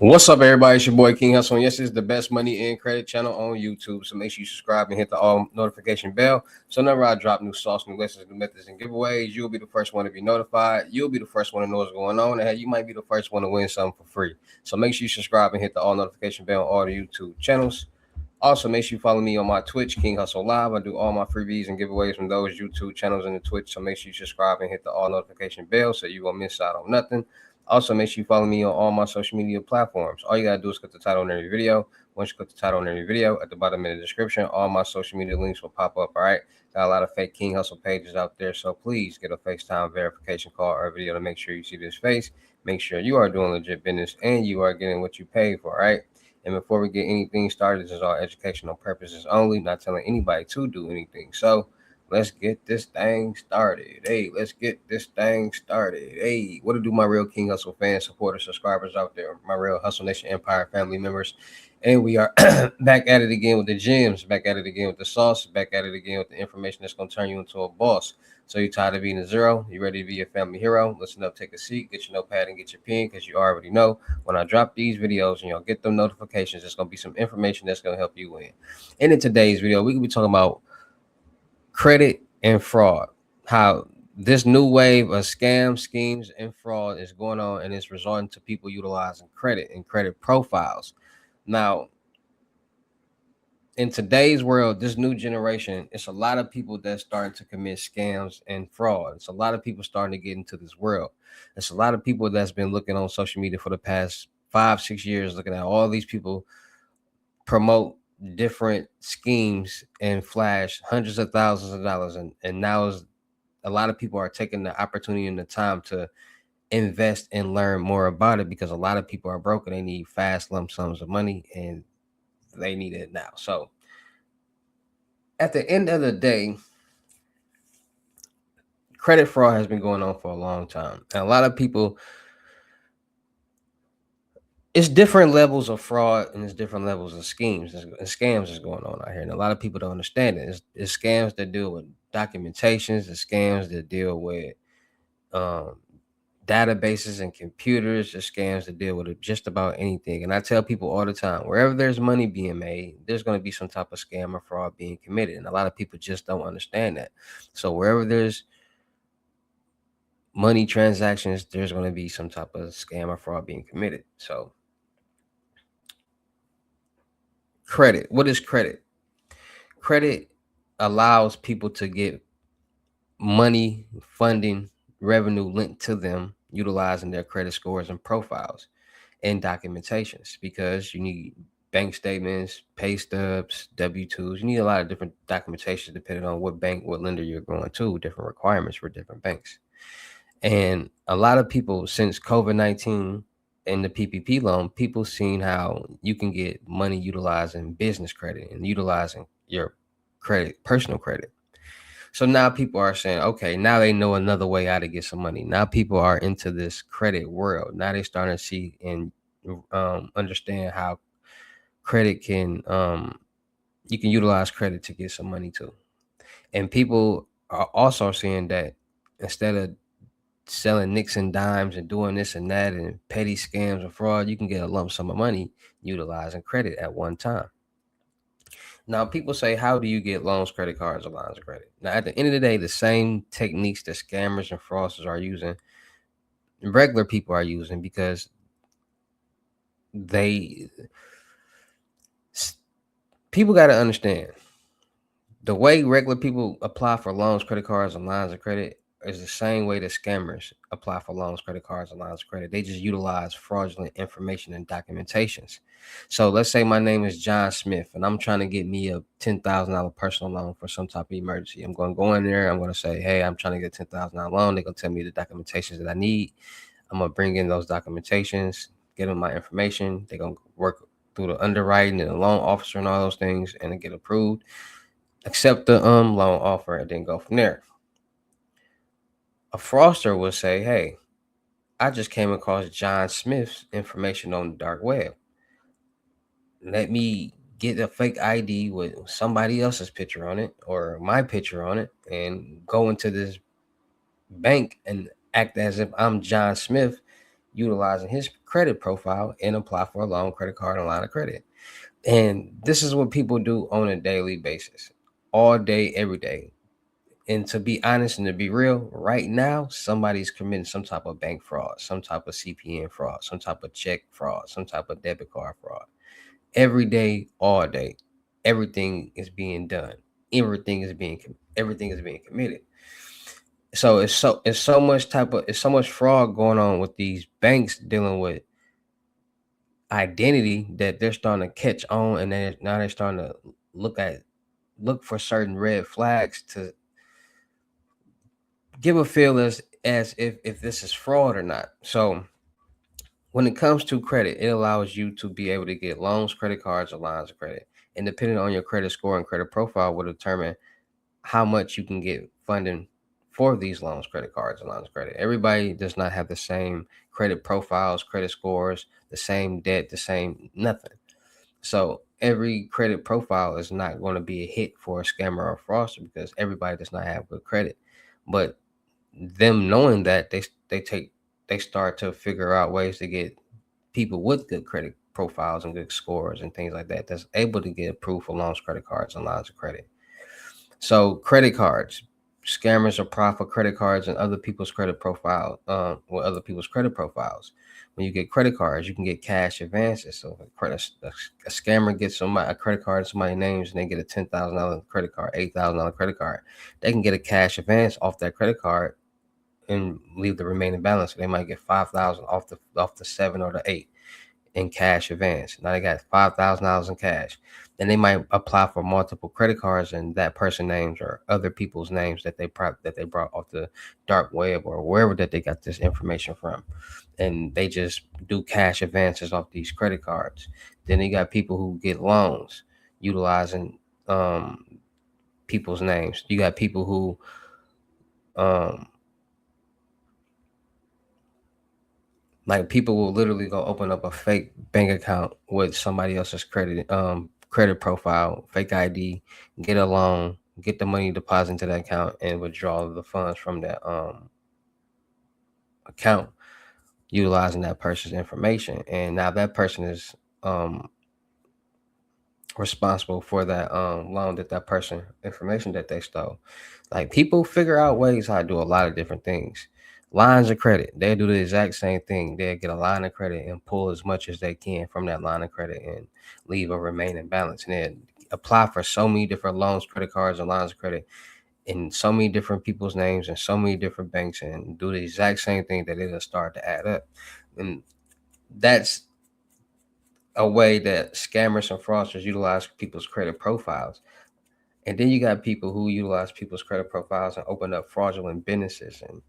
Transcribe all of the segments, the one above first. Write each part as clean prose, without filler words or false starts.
What's up, everybody? It's your boy King Hussle. And yes, this is the best money and credit channel on YouTube. So make sure you subscribe and hit the all notification bell. So whenever I drop new sauce, new lessons, new methods, and giveaways, you'll be the first one to be notified. You'll be the first one to know what's going on. And you might be the first one to win something for free. So make sure you subscribe and hit the all notification bell on all the YouTube channels. Also, make sure you follow me on my Twitch, King Hussle Live. I do all my freebies and giveaways from those YouTube channels and the Twitch. So make sure you subscribe and hit the all notification bell so you won't miss out on nothing. Also, make sure you follow me on all my social media platforms. All you gotta do is click the title on every video. Once you click the title on every video, at the bottom of the description, all my social media links will pop up. All right. Got a lot of fake King Hussle pages out there. So please get a FaceTime verification call or video to make sure you see this face. Make sure you are doing legit business and you are getting what you pay for. All right. And before we get anything started, this is all educational purposes only, not telling anybody to do anything. So let's get this thing started. Hey, let's get this thing started. Hey, what to do, my real King Hussle fans, supporters, subscribers out there, my real Hustle Nation Empire family members. And we are back at it again with the gems, back at it again with the sauce, back at it again with the information that's going to turn you into a boss. So you tired of being a zero? You ready to be a family hero? Listen up, take a seat, get your notepad and get your pen, because you already know when I drop these videos and you'll get them notifications, there's going to be some information that's going to help you win. And in today's video, we can be talking about credit and fraud, how this new wave of scams, schemes, and fraud is going on, and it's resorting to people utilizing credit and credit profiles. Now, in today's world, this new generation, it's a lot of people that's starting to commit scams and fraud. It's a lot of people starting to get into this world. It's a lot of people that's been looking on social media for the past 5-6 years, looking at all these people promote different schemes and flash hundreds of thousands of dollars. And now is a lot of people are taking the opportunity and the time to invest and learn more about it, because a lot of people are broke and they need fast lump sums of money and they need it now. So at the end of the day, credit fraud has been going on for a long time. And a lot of people, it's different levels of fraud and it's different levels of schemes and scams is going on out here. And a lot of people don't understand it. It's scams that deal with documentations, it's scams that deal with um, databases and computers, there's scams that deal with just about anything. And I tell people all the time, wherever there's money being made, there's going to be some type of scam or fraud being committed. And a lot of people just don't understand that. So wherever there's money transactions, there's going to be some type of scam or fraud being committed. So credit, what is credit? Credit allows people to get money, funding, revenue linked to them utilizing their credit scores and profiles and documentations, because you need bank statements, pay stubs, W-2s. You need a lot of different documentation depending on what bank, what lender you're going to, different requirements for different banks. And a lot of people, since COVID-19 and the PPP loan, people seen how you can get money utilizing business credit and utilizing your credit, personal credit. So now people are saying, okay, now they know another way how to get some money. Now people are into this credit world. Now they starting to see and understand how credit can you can utilize credit to get some money too. And people are also seeing that instead of selling nicks and dimes and doing this and that and petty scams and fraud, you can get a lump sum of money utilizing credit at one time. Now, people say, how do you get loans, credit cards, or lines of credit? Now, at the end of the day, the same techniques that scammers and fraudsters are using, regular people are using, because people got to understand the way regular people apply for loans, credit cards, and lines of credit is the same way that scammers apply for loans, credit cards, and lines of credit. They just utilize fraudulent information and documentations. So let's say my name is John Smith and I'm trying to get me a $10,000 personal loan for some type of emergency. I'm going to go in there. I'm going to say, hey, I'm trying to get a $10,000 loan. They're going to tell me the documentations that I need. I'm going to bring in those documentations, get them my information. They're going to work through the underwriting and the loan officer and all those things and get approved. Accept the loan offer and then go from there. A fraudster will say, hey, I just came across John Smith's information on the dark web. Let me get a fake ID with somebody else's picture on it or my picture on it and go into this bank and act as if I'm John Smith utilizing his credit profile and apply for a loan, credit card, and line of credit. And this is what people do on a daily basis, all day, every day. And to be honest and to be real, right now, somebody's committing some type of bank fraud, some type of CPN fraud, some type of check fraud, some type of debit card fraud. Every day, all day, everything is being done. Everything is being committed. So it's so much fraud going on with these banks dealing with identity that they're starting to catch on, and then now they're starting to look at look for certain red flags to give a feel as if this is fraud or not. So when it comes to credit, it allows you to be able to get loans, credit cards, or lines of credit. And depending on your credit score and credit profile will determine how much you can get funding for these loans, credit cards, and lines of credit. Everybody does not have the same credit profiles, credit scores, the same debt, the same nothing. So every credit profile is not going to be a hit for a scammer or a fraudster because everybody does not have good credit. But them knowing that they start to figure out ways to get people with good credit profiles and good scores and things like that that's able to get approved for loans, credit cards, and lines of credit. So credit cards, scammers apply for credit cards and other people's credit profile, with other people's credit profiles. When you get credit cards, you can get cash advances. So a scammer gets a credit card in somebody's names and they get a $10,000 credit card, $8,000 credit card. They can get a cash advance off that credit card and leave the remaining balance. So they might get 5,000 off the 7 or the 8 in cash advance. Now they got $5,000 in cash. Then they might apply for multiple credit cards and that person names or other people's names that they brought off the dark web or wherever that they got this information from. And they just do cash advances off these credit cards. Then they got people who get loans utilizing people's names. You got people who like people will literally go open up a fake bank account with somebody else's credit profile, fake ID, get a loan, get the money deposited into that account, and withdraw the funds from that account utilizing that person's information. And now that person is responsible for that loan that person information that they stole. Like people figure out ways how to do a lot of different things. Lines of credit, they do the exact same thing. They get a line of credit and pull as much as they can from that line of credit and leave a remaining balance. And then apply for so many different loans, credit cards, and lines of credit in so many different people's names and so many different banks and do the exact same thing that it'll start to add up. And that's a way that scammers and fraudsters utilize people's credit profiles. And then you got people who utilize people's credit profiles and open up fraudulent businesses and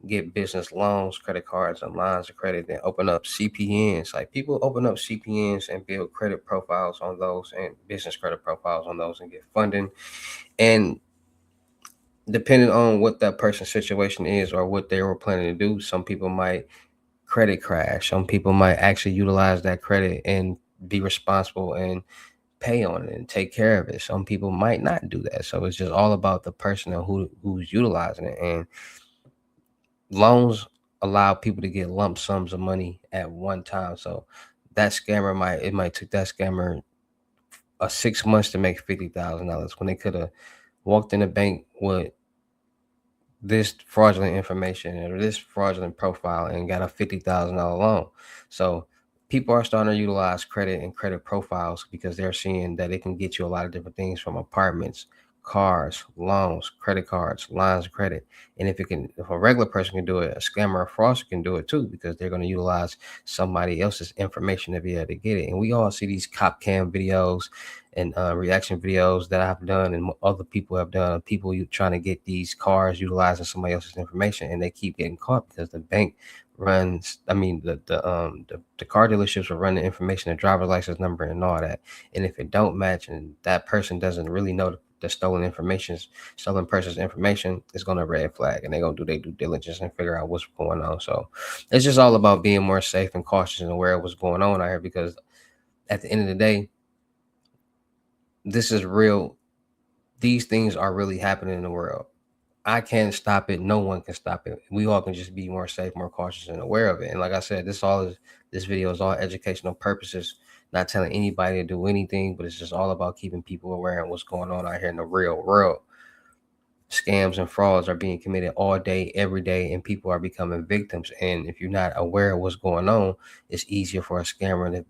get business loans, credit cards, and lines of credit, then open up CPNs. Like people open up CPNs and build credit profiles on those and business credit profiles on those and get funding. And depending on what that person's situation is or what they were planning to do, some people might credit crash. Some people might actually utilize that credit and be responsible and pay on it and take care of it. Some people might not do that. So it's just all about the person and who's utilizing it. And loans allow people to get lump sums of money at one time. So that scammer might took that scammer 6 months to make $50,000 when they could have walked in the bank with this fraudulent information or this fraudulent profile and got a $50,000 loan. So people are starting to utilize credit and credit profiles because they're seeing that it can get you a lot of different things from apartments, cars, loans, credit cards, lines of credit. And if a regular person can do it, a scammer or fraudster can do it too because they're going to utilize somebody else's information to be able to get it. And we all see these cop cam videos and reaction videos that I've done and other people have done. People trying to get these cars utilizing somebody else's information, and they keep getting caught because the bank runs. I mean, the car dealerships will run the information, the driver's license number, and all that. And if it don't match, and that person doesn't really know the stolen person's information, is going to red flag, and they're going to do their due diligence and figure out what's going on. So it's just all about being more safe and cautious and aware of what's going on out here because at the end of the day, this is real. These things are really happening in the world. I can't stop it. No one can stop it. We all can just be more safe, more cautious, and aware of it. And like I said, this video is all educational purposes, not telling anybody to do anything, but it's just all about keeping people aware of what's going on out here in the real world. Scams and frauds are being committed all day, every day, and people are becoming victims. And if you're not aware of what's going on, it's easier for a scammer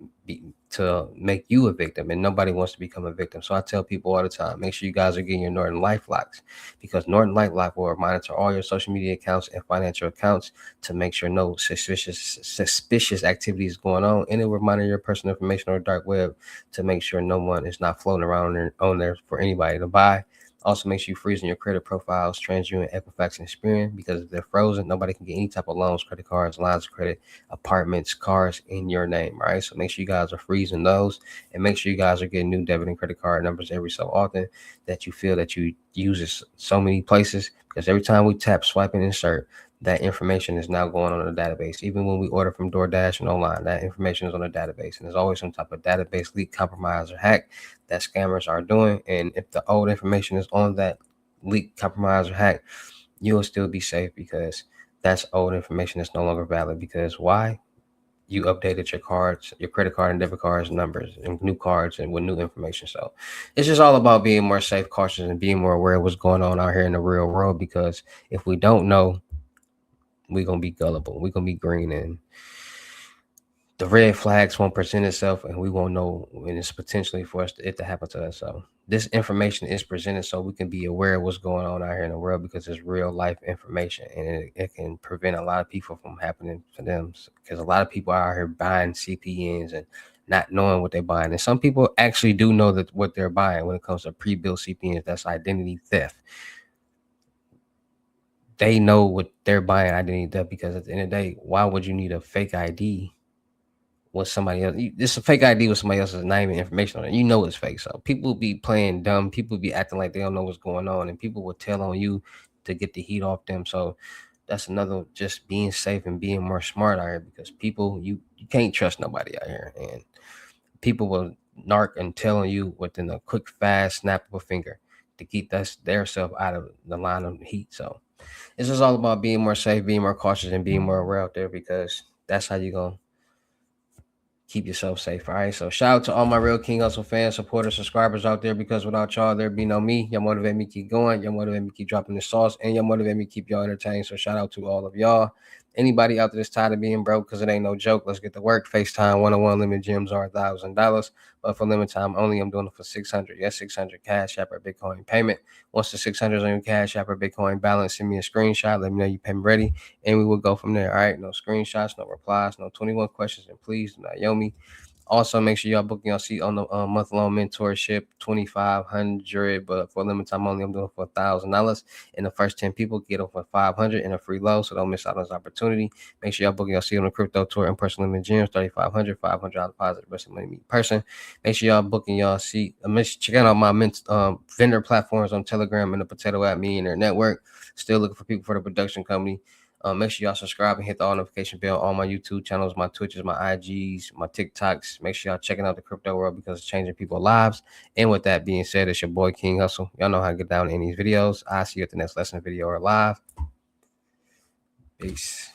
to make you a victim, and nobody wants to become a victim. So I tell people all the time, make sure you guys are getting your Norton LifeLocks, because Norton LifeLock will monitor all your social media accounts and financial accounts to make sure no suspicious activity is going on, and it will monitor your personal information on the dark web to make sure no one is not floating around on there for anybody to buy. Also, make sure you freezing your credit profiles, TransUnion, Equifax, and Experian, because if they're frozen, nobody can get any type of loans, credit cards, lines of credit, apartments, cars in your name, right? So make sure you guys are freezing those, and make sure you guys are getting new debit and credit card numbers every so often that you feel that you use it so many places, because every time we tap, swipe, and insert, that information is now going on the database. Even when we order from DoorDash and online, that information is on the database, and there's always some type of database leak, compromise, or hack that scammers are doing. And if the old information is on that leak, compromise, or hack, you'll still be safe, because that's old information that's no longer valid. Because why? You updated your cards, your credit card and debit cards numbers, and new cards, and with new information. So it's just all about being more safe, cautious, and being more aware of what's going on out here in the real world. Because if we don't know, we're gonna be gullible. We're gonna be green, and the red flags won't present itself, and we won't know when it's potentially for it to happen to us. So this information is presented so we can be aware of what's going on out here in the world, because it's real life information, and it can prevent a lot of people from happening to them. Because a lot of people are out here buying CPNs and not knowing what they're buying. And some people actually do know that what they're buying when it comes to pre-built CPNs. That's identity theft. They know what they're buying, identity theft, because at the end of the day, why would you need a fake ID with somebody else? It's a fake ID with somebody else's name and information on it. You know it's fake. So people be playing dumb. People be acting like they don't know what's going on, and people will tell on you to get the heat off them. So that's another, just being safe and being more smart out here, because people, you can't trust nobody out here, and people will narc and tell on you within a quick, fast snap of a finger to keep their self out of the line of heat. So it's just all about being more safe, being more cautious, and being more aware out there, because that's how you're going to keep yourself safe. All right. So shout out to all my Real King Hustle fans, supporters, subscribers out there, because without y'all, there'd be no me. Y'all motivate me to keep going. Y'all motivate me to keep dropping the sauce, and y'all motivate me to keep y'all entertained. So shout out to all of y'all. Anybody out there that's tired of being broke, because it ain't no joke, let's get to work. FaceTime 101 limit gems are $1,000, but for limit time only, I'm doing it for 600. Yes, 600 cash app or Bitcoin payment. Once the 600 is on your cash app or Bitcoin balance, send me a screenshot. Let me know you payment ready, and we will go from there. All right. No screenshots, no replies, no 21 questions, and please do not yell me. Also, make sure y'all booking your seat on the month-long mentorship, $2,500, but for a limited time only, I'm doing it for $1,000. And the first 10 people get it for $500 and a free load, so don't miss out on this opportunity. Make sure y'all booking your seat on the crypto tour in person limit gyms, $3,500, $500 deposit, rest of money meet person. Make sure y'all booking y'all seat. Check out my vendor platforms on Telegram and the Potato App Millionaire Network. Still looking for people for the production company. Make sure y'all subscribe and hit the all notification bell on my YouTube channels, my Twitches, my IGs, my TikToks. Make sure y'all checking out the crypto world, because it's changing people's lives. And with that being said, it's your boy King Hustle. Y'all know how to get down in these videos. I'll see you at the next lesson video or live. Peace.